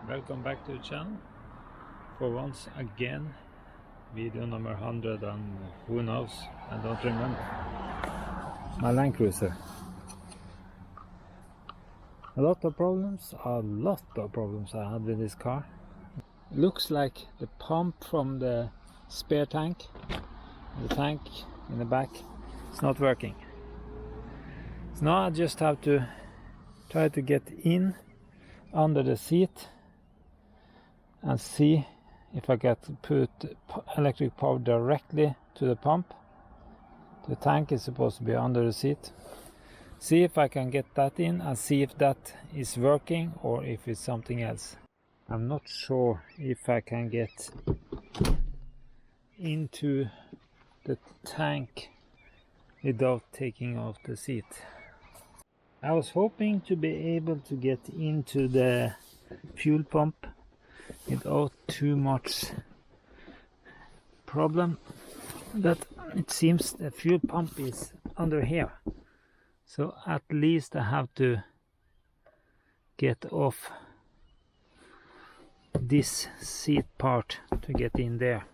Welcome back to the channel for once again, video number 100 and who knows, I don't remember. My Land Cruiser. A lot of problems I had with this car. Looks like the pump from the spare tank, the tank in the back, is not working. So now I just have to try to get in under the seat and see if I can put electric power directly to the pump. The tank is supposed to be under the seat. See if I can get that in and see if that is working or if it's something else. I'm not sure if I can get into the tank without taking off the seat. I was hoping to be able to get into the fuel pump without too much problem, but it seems the fuel pump is under here, so at least I have to get off this seat part to get in there,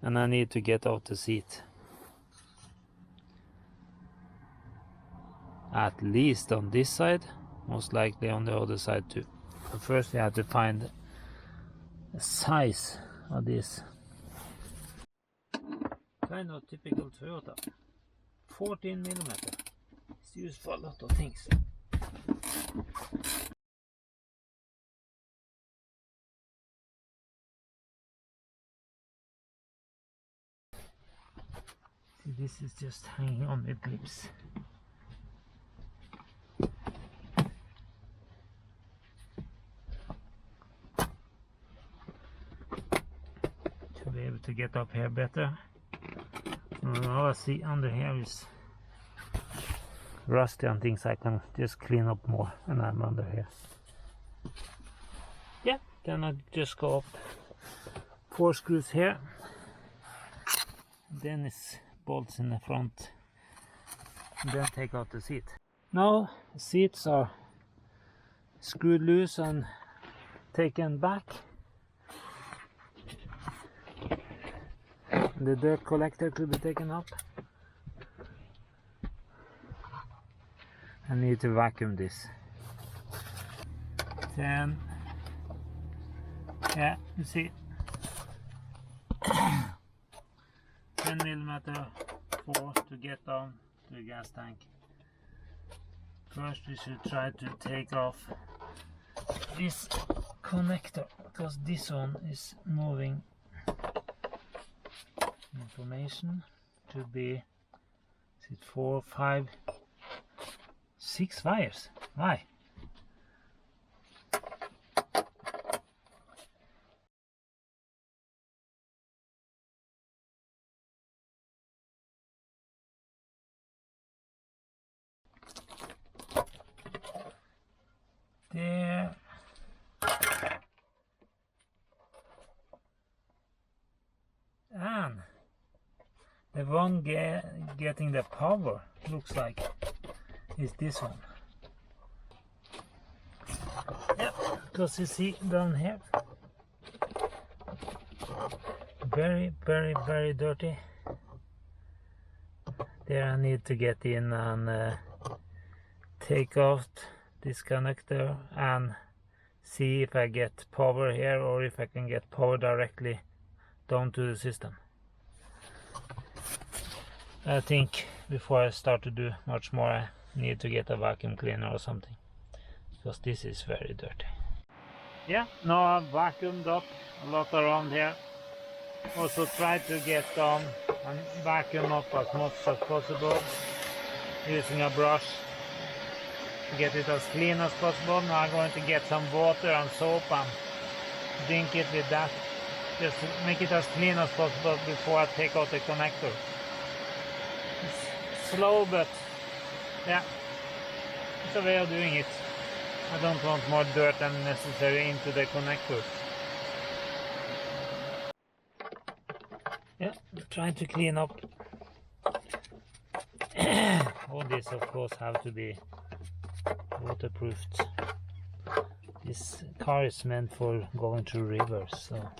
and I need to get off the seat at least on this side, most likely on the other side too. But first we have to find the size of this. Kind of typical Toyota. 14mm. It's used for a lot of things. See, this is just hanging on with clips. Be able to get up here better. All I see under here is rusty and things I can just clean up more when I'm under here. Yeah, then I just go up 4 screws here, then it's bolts in the front, and then take out the seat. Now the seats are screwed loose and taken back. The dirt collector could be taken up. I need to vacuum this. Then, yeah, you see, 10mm force to get down to the gas tank. First we should try to take off this connector, because this one is moving information to be, is it 4, 5, 6 wires? Why? There. And the one getting the power, looks like, is this one. Yeah, because you see down here, very dirty. There I need to get in and take off this connector and see if I get power here or if I can get power directly down to the system. I think before I start to do much more I need to get a vacuum cleaner or something, because this is very dirty. Yeah, now I've vacuumed up a lot around here. Also try to get down and vacuum up as much as possible using a brush to get it as clean as possible. Now I'm going to get some water and soap and drink it with that, just to make it as clean as possible before I take out the connector. It's slow, but yeah, it's a way of doing it. I don't want more dirt than necessary into the connector. Yeah, trying to clean up. All this of course have to be waterproofed. This car is meant for going through rivers, so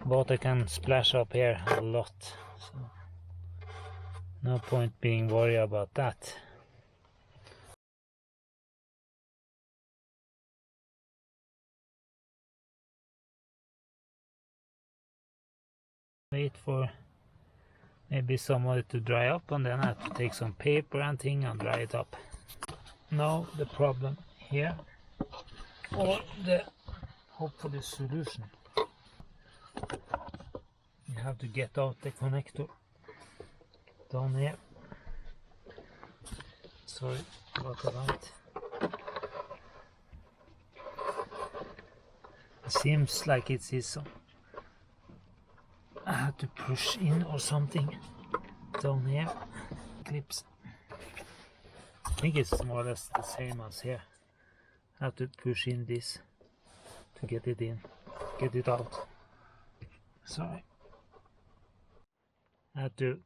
water can splash up here a lot, so no point being worried about that. Wait for maybe somebody to dry up, and then I have to take some paper and thing and dry it up. Now the problem here, or the hopefully solution. You have to get out the connector down here. Sorry about the light. It seems like it is some. I have to push in or something down here. Clips. I think it's more or less the same as here. I have to push in this to get it in, get it out. Sorry. I have to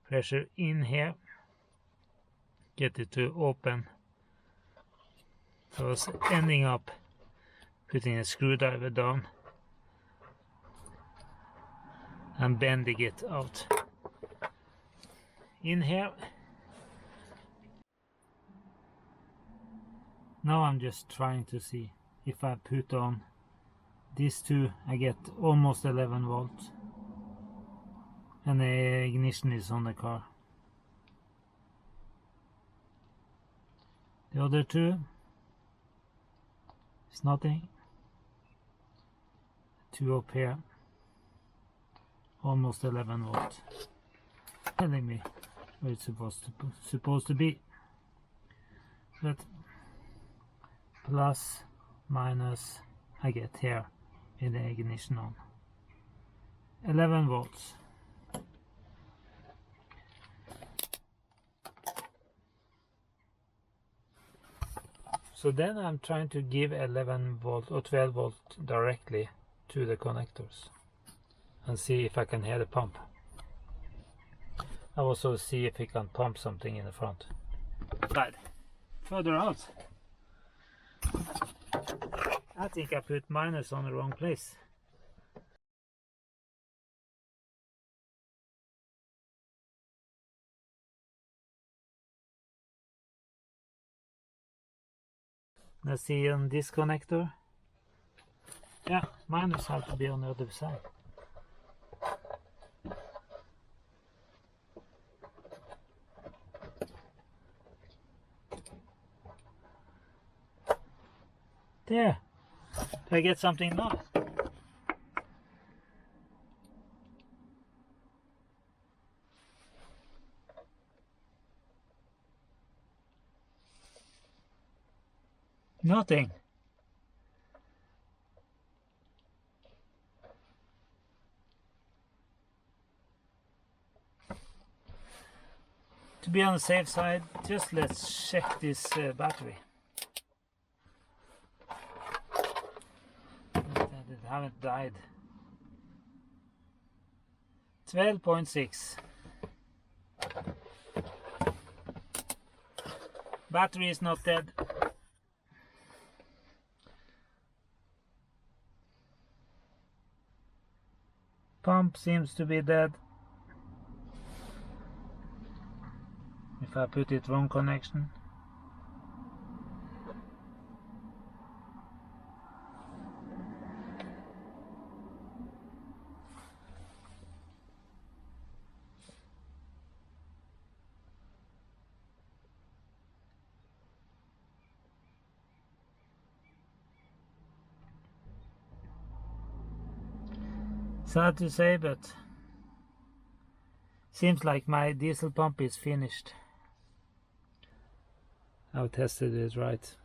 pressure in here, get it to open. So I was ending up putting a screwdriver down and bending it out. In here. Now I'm just trying to see if I put on these two, I get almost 11 volts. And the ignition is on the car. The other two is nothing. Two up here, almost 11 volts. Telling me where it's supposed to be. But plus, minus, I get here with the ignition on. 11 volts. So then I'm trying to give 11 volt or 12 volt directly to the connectors and see if I can hear the pump. I also see if I can pump something in the front. Side. Further out. I think I put minus on the wrong place. Let's see on this connector. Yeah, minus have to be on the other side. There. Do I get something now? Nothing. To be on the safe side, just let's check this battery. That it haven't died. 12.6. Battery is not dead. Pump seems to be dead. If I put it wrong connection. Sad to say, but seems like my diesel pump is finished. I've tested it right.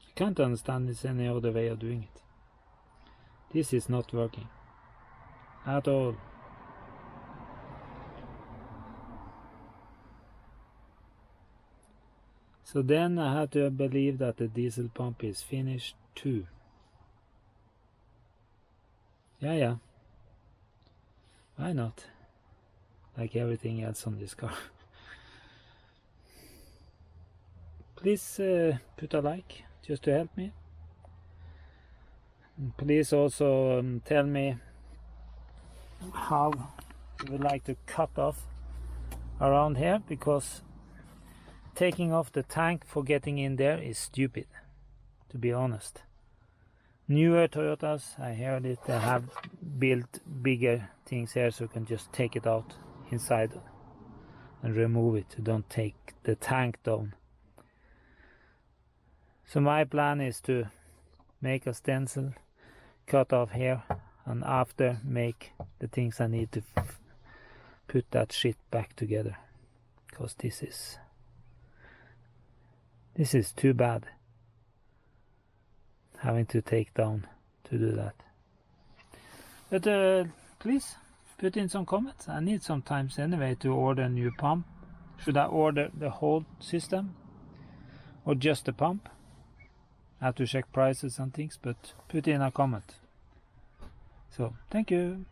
I can't understand this any other way of doing it. This is not working at all. So then I have to believe that the diesel pump is finished too. Yeah. Why not? Like everything else on this car. Please put a like, just to help me. And please also tell me how you would like to cut off around here, because taking off the tank for getting in there is stupid, to be honest. Newer Toyotas, I heard it, they have built bigger things here so you can just take it out inside and remove it. You don't take the tank down. So my plan is to make a stencil, cut off here, and after make the things I need to put that shit back together, because this is too bad, having to take down to do that. But please put in some comments. I need some time anyway to order a new pump. Should I order the whole system or just the pump? I have to check prices and things, but put in a comment. So thank you.